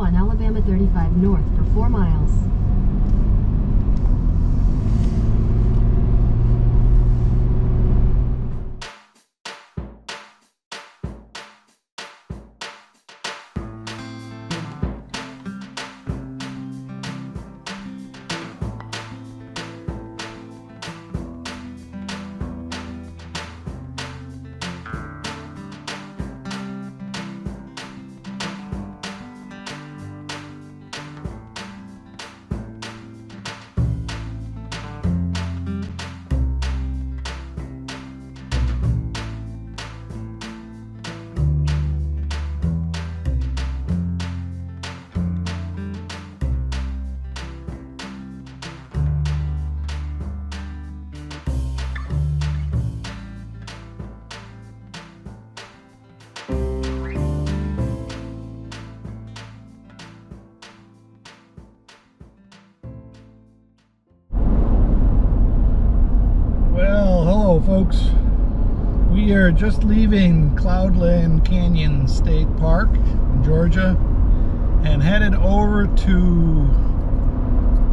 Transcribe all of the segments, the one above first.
on Alabama 35 north for 4 miles. Folks, we are just leaving Cloudland Canyon State Park in Georgia and headed over to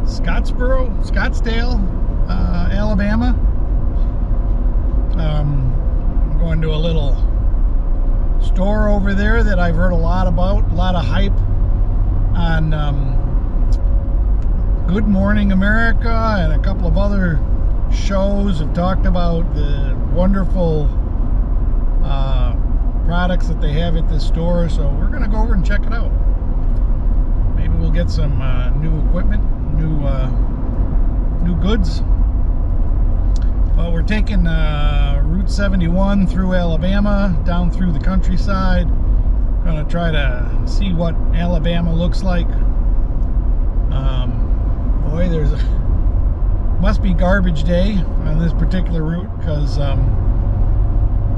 Scottsdale, Alabama. I'm going to a little store over there that I've heard a lot about, a lot of hype on Good Morning America, and a couple of other shows have talked about the wonderful products that they have at this store, so we're going to go over and check it out. Maybe we'll get some new equipment, new goods. Well, we're taking Route 71 through Alabama, down through the countryside. Going to try to see what Alabama looks like. Boy, must be garbage day on this particular route, because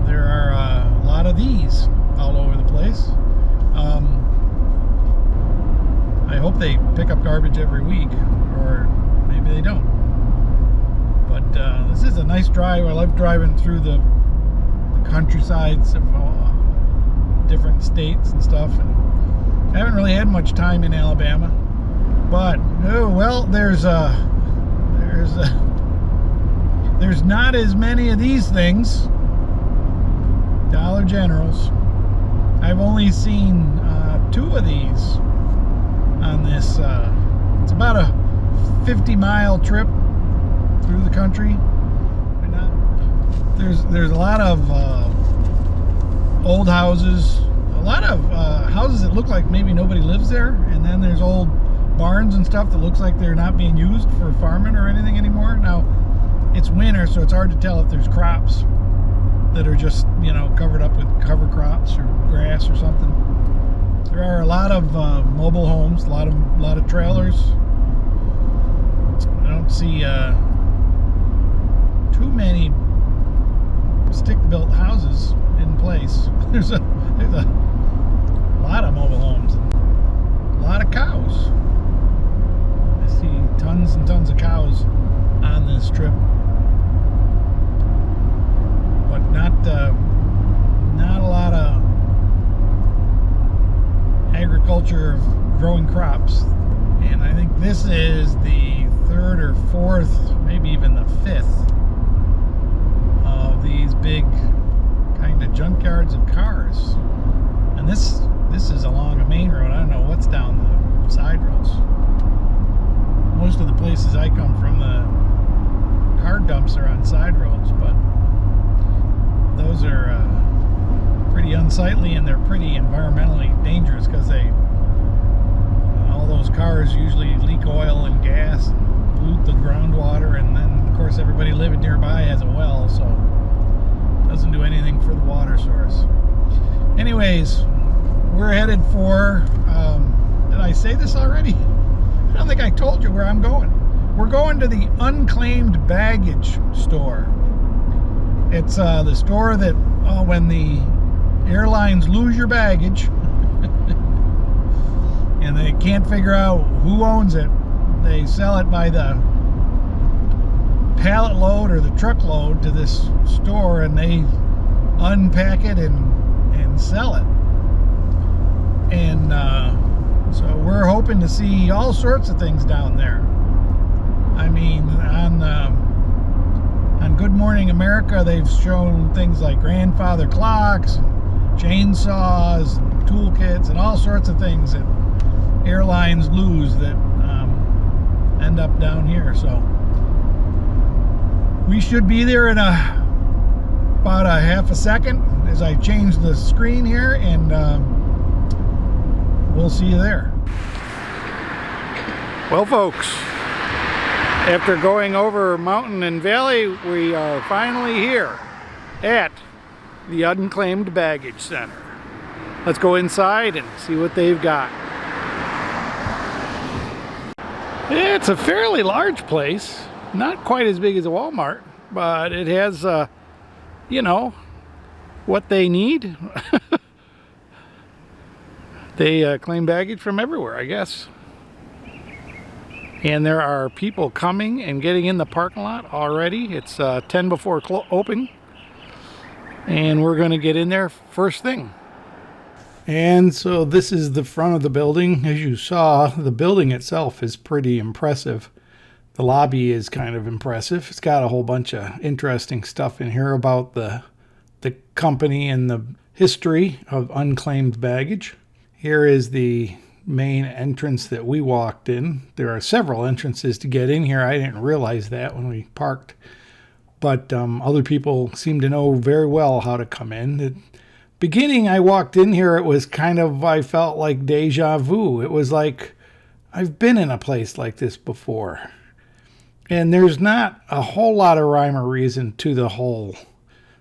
there are a lot of these all over the place. I hope they pick up garbage every week, or maybe they don't. But this is a nice drive. I love driving through the countrysides of different states and stuff. And I haven't really had much time in Alabama, but oh well, there's not as many of these things. Dollar Generals. I've only seen 2 of these on this. It's about a 50-mile trip through the country. There's a lot of old houses, a lot of houses that look like maybe nobody lives there, and then there's old barns and stuff that looks like they're not being used for farming or anything anymore. Now, it's winter, so it's hard to tell if there's crops that are just, you know, covered up with cover crops or grass or something. There are a lot of mobile homes, a lot of trailers. I don't see too many stick-built houses in place. There's a lot of mobile homes, a lot of cows. I see tons and tons of cows on this trip, but not a lot of agriculture of growing crops. And I think this is the 3rd or 4th, maybe even the 5th of these big kind of junkyards of cars. And this is along a main road. I don't know what's down the side roads. Most of the places I come from, the car dumps are on side roads, but those are pretty unsightly, and they're pretty environmentally dangerous, because all those cars usually leak oil and gas and pollute the groundwater, and then of course everybody living nearby has a well, so it doesn't do anything for the water source. Anyways, we're headed for did I say this already? I don't think I told you where I'm going. We're going to the Unclaimed Baggage store. It's the store that when the airlines lose your baggage and they can't figure out who owns it, they sell it by the pallet load or the truckload to this store, and they unpack it and sell it. And So we're hoping to see all sorts of things down there. I mean, on Good Morning America, they've shown things like grandfather clocks, and chainsaws, and toolkits, and all sorts of things that airlines lose that end up down here. So we should be there in about a half a second as I change the screen here, and we'll see you there. Well, folks, after going over mountain and valley, we are finally here at the Unclaimed Baggage Center. Let's go inside and see what they've got. It's a fairly large place, not quite as big as a Walmart, but it has, you know, what they need. They claim baggage from everywhere, I guess. And there are people coming and getting in the parking lot already. It's 10 before open. And we're going to get in there first thing. And so this is the front of the building. As you saw, the building itself is pretty impressive. The lobby is kind of impressive. It's got a whole bunch of interesting stuff in here about the company and the history of Unclaimed Baggage. Here is the main entrance that we walked in. There are several entrances to get in here. I didn't realize that when we parked. But other people seem to know very well how to come in. The beginning I walked in here, it was kind of, I felt like deja vu. It was like, I've been in a place like this before. And there's not a whole lot of rhyme or reason to the whole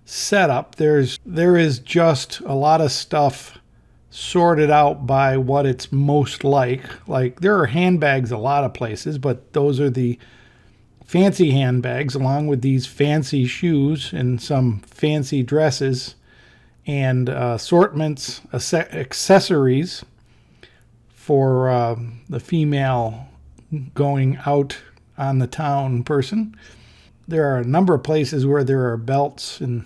setup. There is just a lot of stuff sorted out by what it's most like. Like, there are handbags a lot of places, but those are the fancy handbags, along with these fancy shoes and some fancy dresses and assortments, accessories for the female going out on the town person. There are a number of places where there are belts and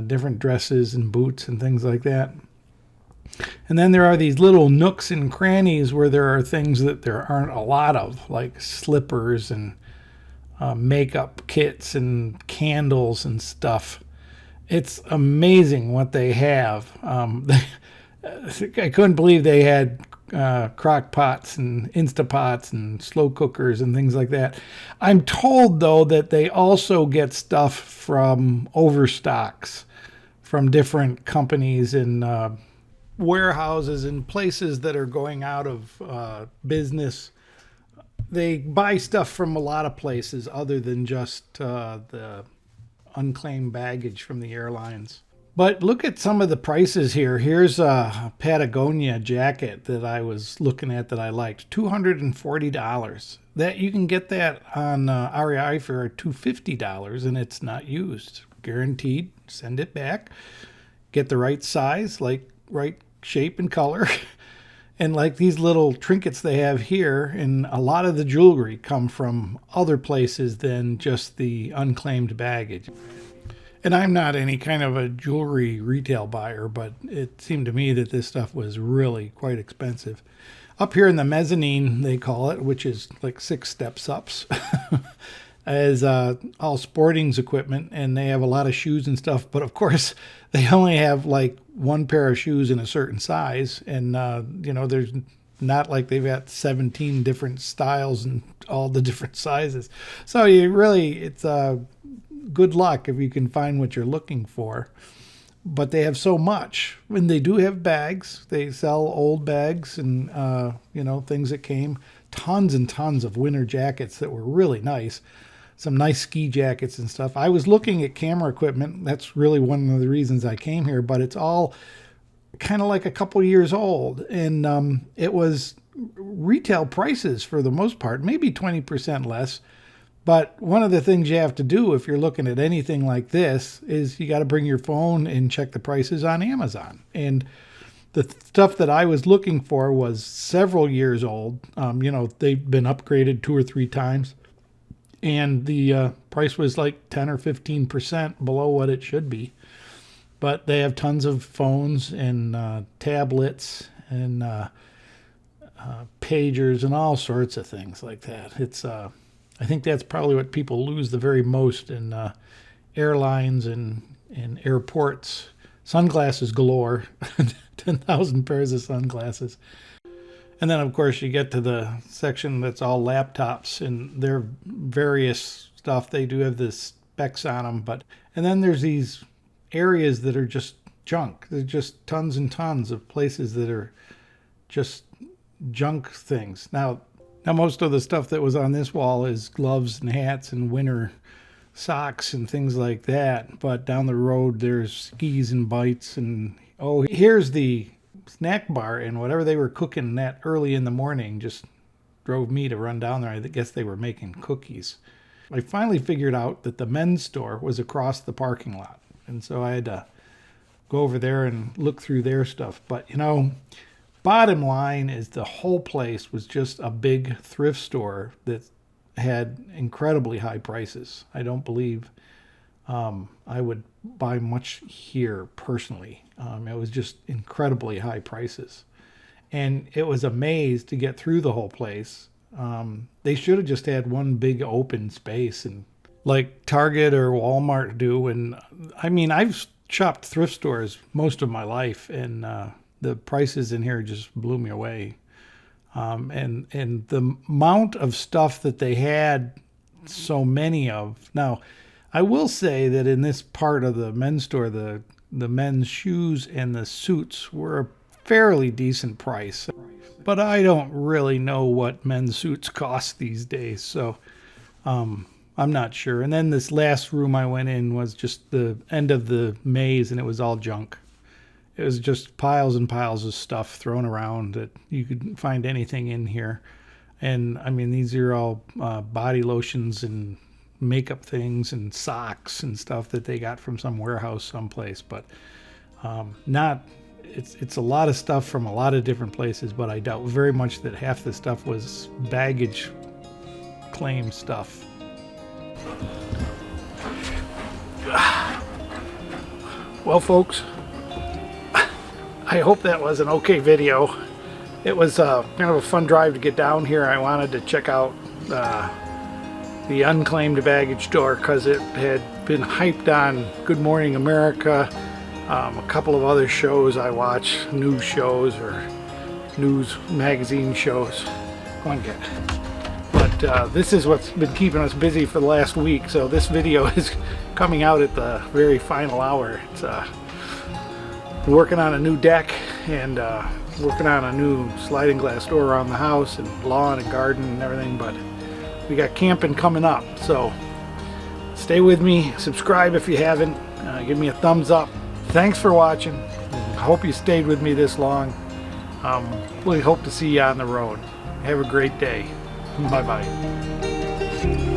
different dresses and boots and things like that. And then there are these little nooks and crannies where there are things that there aren't a lot of, like slippers and makeup kits and candles and stuff. It's amazing what they have. I couldn't believe they had crock pots and Instapots and slow cookers and things like that. I'm told, though, that they also get stuff from overstocks from different companies and warehouses and places that are going out of business. They buy stuff from a lot of places other than just the unclaimed baggage from the airlines. But look at some of the prices here. Here's a Patagonia jacket that I was looking at that I liked. $240. That you can get that on REI for $250, and it's not used. Guaranteed. Send it back. Get the right size, like right shape and color. And like these little trinkets they have here, and a lot of the jewelry come from other places than just the unclaimed baggage. And I'm not any kind of a jewelry retail buyer, but it seemed to me that this stuff was really quite expensive. Up here in the mezzanine, they call it, which is like 6 steps up, is all sporting's equipment, and they have a lot of shoes and stuff. But of course, they only have like one pair of shoes in a certain size, and there's not like they've got 17 different styles and all the different sizes. So it's good luck if you can find what you're looking for. But they have so much. When they do have bags, they sell old bags and things that came. Tons and tons of winter jackets that were really nice. Some nice ski jackets and stuff. I was looking at camera equipment. That's really one of the reasons I came here, but it's all kind of like a couple years old. And it was retail prices for the most part, maybe 20% less. But one of the things you have to do if you're looking at anything like this is you got to bring your phone and check the prices on Amazon. And the stuff that I was looking for was several years old. They've been upgraded 2 or 3 times. And the price was like 10 or 15% below what it should be. But they have tons of phones and tablets and pagers and all sorts of things like that. It's I think that's probably what people lose the very most in airlines and airports. Sunglasses galore, 10,000 pairs of sunglasses. And then, of course, you get to the section that's all laptops and their various stuff. They do have the specs on them, and then there's these areas that are just junk. There's just tons and tons of places that are just junk things. Now most of the stuff that was on this wall is gloves and hats and winter socks and things like that. But down the road, there's skis and bites. And here's the snack bar, and whatever they were cooking that early in the morning just drove me to run down there. I guess they were making cookies. I finally figured out that the men's store was across the parking lot, and so I had to go over there and look through their stuff. But bottom line is the whole place was just a big thrift store that had incredibly high prices. I don't believe I would buy much here personally. It was just incredibly high prices. And it was a maze to get through the whole place. They should have just had one big open space, and like Target or Walmart do. And I mean, I've shopped thrift stores most of my life, and the prices in here just blew me away. And the amount of stuff that they had so many of. Now, I will say that in this part of the men's store, the men's shoes and the suits were a fairly decent price. But I don't really know what men's suits cost these days, so I'm not sure. And then this last room I went in was just the end of the maze, and it was all junk. It was just piles and piles of stuff thrown around that you could find anything in here. And I mean, these are all body lotions and makeup things and socks and stuff that they got from some warehouse someplace. But it's a lot of stuff from a lot of different places, but I doubt very much that half the stuff was baggage claim stuff. Well, folks, I hope that was an okay video. It was kind of a fun drive to get down here. I wanted to check out the Unclaimed Baggage store because it had been hyped on Good Morning America, a couple of other shows I watch, news shows or news magazine shows. Come on, get. But this is what's been keeping us busy for the last week, so this video is coming out at the very final hour. It's working on a new deck and working on a new sliding glass door around the house and lawn and garden and everything, but we got camping coming up, so stay with me, subscribe if you haven't, give me a thumbs up. Thanks for watching. I hope you stayed with me this long. Really hope to see you on the road. Have a great day. Bye bye.